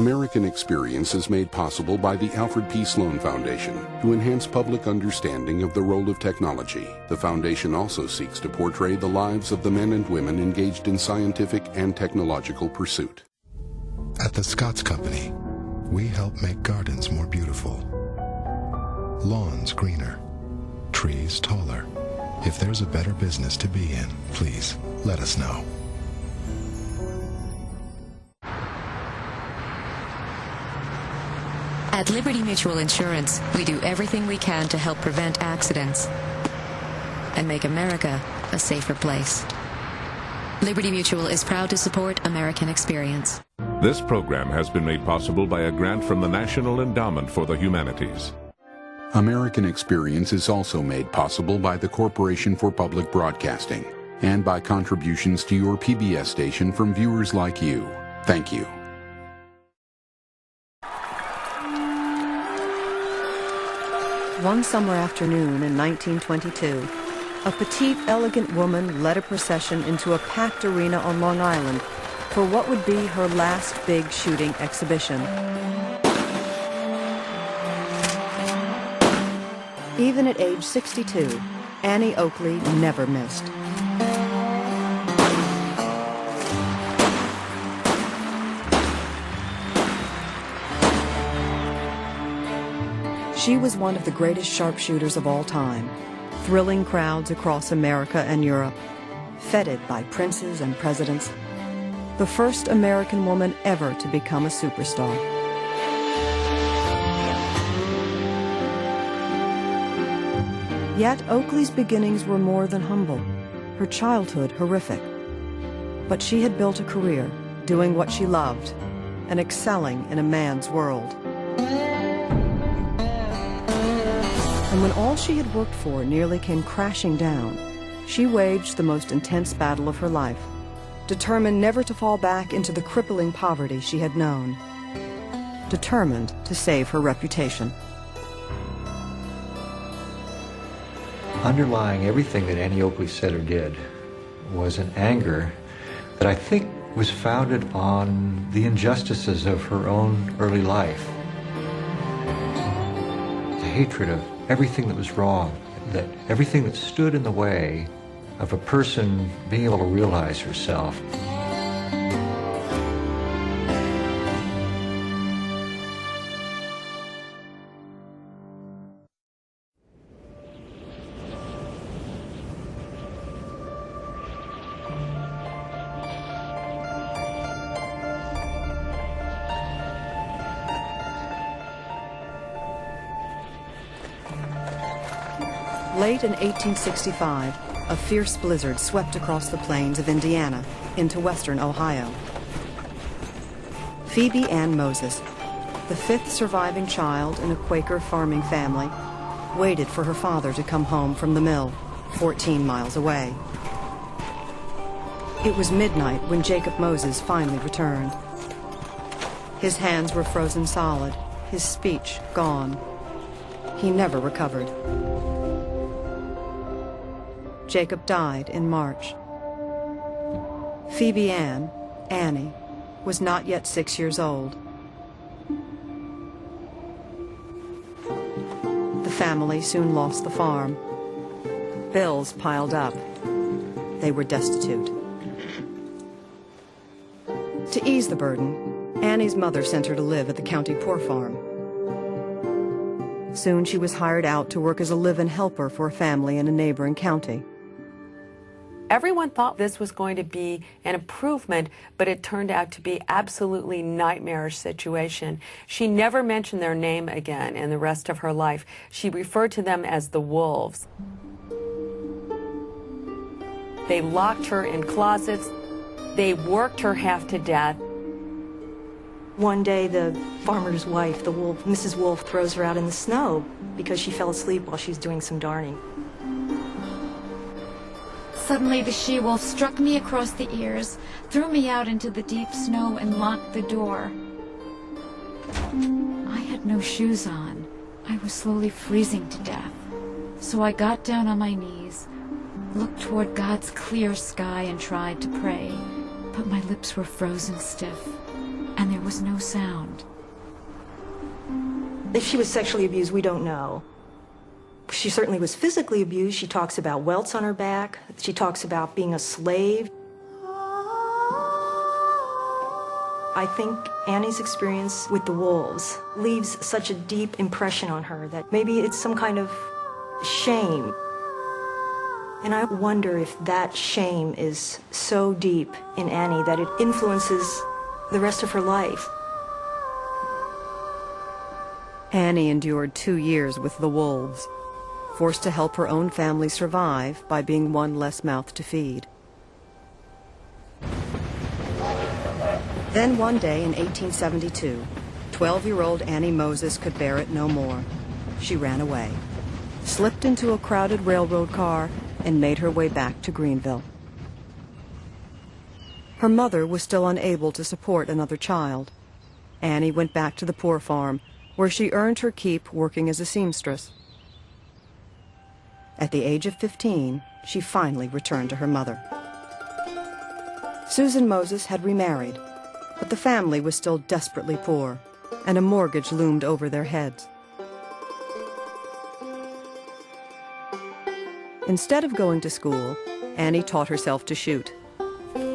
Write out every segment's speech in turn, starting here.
American Experience is made possible by the Alfred P. Sloan Foundation to enhance public understanding of the role of technology. The foundation also seeks to portray the lives of the men and women engaged in scientific and technological pursuit. At the Scotts Company, we help make gardens more beautiful, lawns greener, trees taller. If there's a better business to be in, please let us know. At Liberty Mutual Insurance, we do everything we can to help prevent accidents and make America a safer place. Liberty Mutual is proud to support American Experience. This program has been made possible by a grant from the National Endowment for the Humanities. American Experience is also made possible by the Corporation for Public Broadcasting and by contributions to your PBS station from viewers like you. Thank you. One summer afternoon in 1922, a petite, elegant woman led a procession into a packed arena on Long Island for what would be her last big shooting exhibition. Even at age 62, Annie Oakley never missed. She was one of the greatest sharpshooters of all time, thrilling crowds across America and Europe, feted by princes and presidents, the first American woman ever to become a superstar. Yet Oakley's beginnings were more than humble, her childhood horrific. But she had built a career, doing what she loved, and excelling in a man's world. And when all she had worked for nearly came crashing down, she waged the most intense battle of her life, determined never to fall back into the crippling poverty she had known, determined to save her reputation. Underlying everything that Annie Oakley said or did was an anger that I think was founded on the injustices of her own early life. The hatred of everything that was wrong, that everything that stood in the way of a person being able to realize herself. Late in 1865, a fierce blizzard swept across the plains of Indiana into western Ohio. Phoebe Ann Moses, the fifth surviving child in a Quaker farming family, waited for her father to come home from the mill, 14 miles away. It was midnight when Jacob Moses finally returned. His hands were frozen solid, his speech gone. He never recovered. Jacob died in March. Phoebe Ann, Annie, was not yet 6 years old. The family soon lost the farm. Bills piled up. They were destitute. To ease the burden, Annie's mother sent her to live at the county poor farm. Soon she was hired out to work as a live-in helper for a family in a neighboring county. Everyone thought this was going to be an improvement, but it turned out to be absolutely nightmarish situation. She never mentioned their name again in the rest of her life. She referred to them as the wolves. They locked her in closets. They worked her half to death. One day, the farmer's wife, the wolf, Mrs. Wolf, throws her out in the snow because she fell asleep while she's doing some darning. Suddenly, the she-wolf struck me across the ears, threw me out into the deep snow, and locked the door. I had no shoes on. I was slowly freezing to death. So I got down on my knees, looked toward God's clear sky, and tried to pray, but my lips were frozen stiff. and there was no sound. If she was sexually abused, we don't know. She certainly was physically abused. She talks about welts on her back. She talks about being a slave. I think Annie's experience with the wolves leaves such a deep impression on her that maybe it's some kind of shame. And I wonder if that shame is so deep in Annie that it influences the rest of her life. Annie endured 2 years with the wolves, forced to help her own family survive by being one less mouth to feed. Then one day in 1872, 12-year-old Annie Moses could bear it no more. She ran away, slipped into a crowded railroad car, and made her way back to Greenville. Her mother was still unable to support another child. Annie went back to the poor farm, where she earned her keep working as a seamstress. At the age of 15, she finally returned to her mother. Susan Moses had remarried, but the family was still desperately poor, and a mortgage loomed over their heads. Instead of going to school, Annie taught herself to shoot.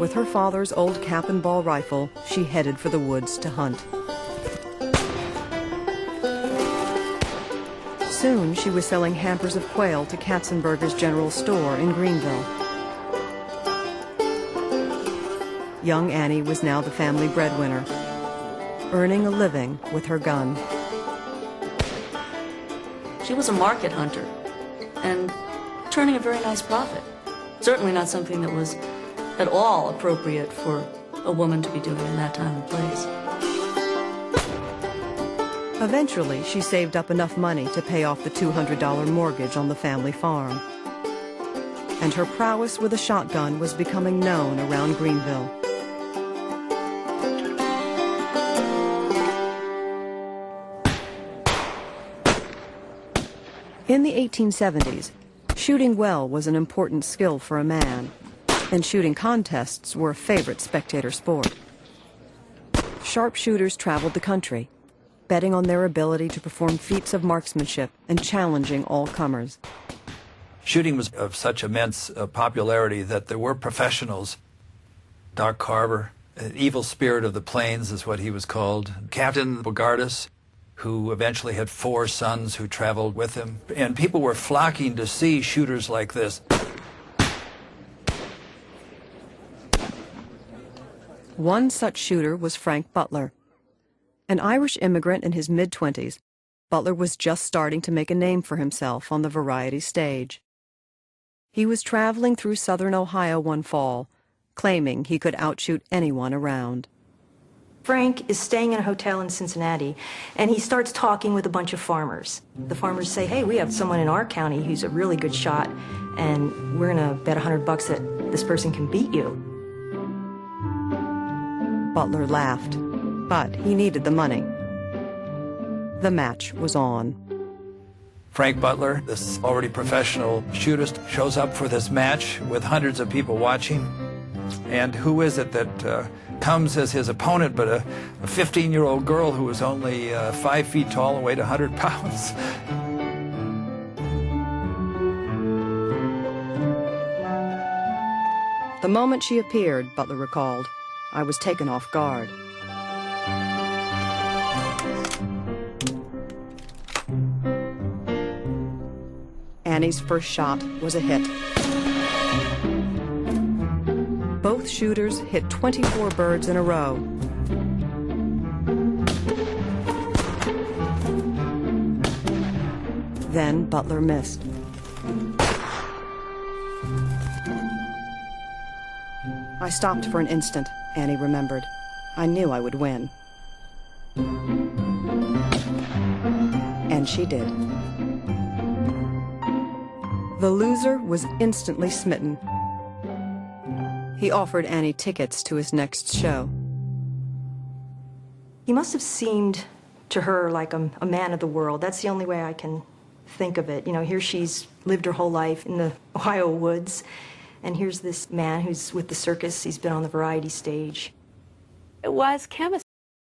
With her father's old cap and ball rifle, she headed for the woods to hunt. Soon she was selling hampers of quail to Katzenberger's General Store in Greenville. Young Annie was now the family breadwinner, earning a living with her gun. She was a market hunter and turning a very nice profit. Certainly not something that was at all appropriate for a woman to be doing in that time and place. Eventually, she saved up enough money to pay off the $200 mortgage on the family farm. And her prowess with a shotgun was becoming known around Greenville. In the 1870s, shooting well was an important skill for a man, and shooting contests were a favorite spectator sport. Sharpshooters traveled the country, betting on their ability to perform feats of marksmanship and challenging all comers. Shooting was of such immense popularity that there were professionals. Doc Carver, evil spirit of the plains is what he was called. Captain Bogardus, who eventually had 4 sons who traveled with him. And people were flocking to see shooters like this. One such shooter was Frank Butler. An Irish immigrant in his mid-20s, Butler was just starting to make a name for himself on the variety stage. He was traveling through southern Ohio one fall, claiming he could outshoot anyone around. Frank is staying in a hotel in Cincinnati, and he starts talking with a bunch of farmers. The farmers say, hey, we have someone in our county who's a really good shot, and we're going to bet $100 that this person can beat you. Butler laughed, but he needed the money. The match was on. Frank Butler, this already professional shooter, shows up for this match with hundreds of people watching. And who is it that comes as his opponent but a 15-year-old girl who was only 5 feet tall and weighed 100 pounds? The moment she appeared, Butler recalled, I was taken off guard. Annie's first shot was a hit. Both shooters hit 24 birds in a row. Then Butler missed. I stopped for an instant, Annie remembered. I knew I would win. And she did. The loser was instantly smitten. He offered Annie tickets to his next show. He must have seemed to her like a man of the world. That's the only way I can think of it. You know, here she's lived her whole life in the Ohio woods, and here's this man who's with the circus. He's been on the variety stage. It was chemistry.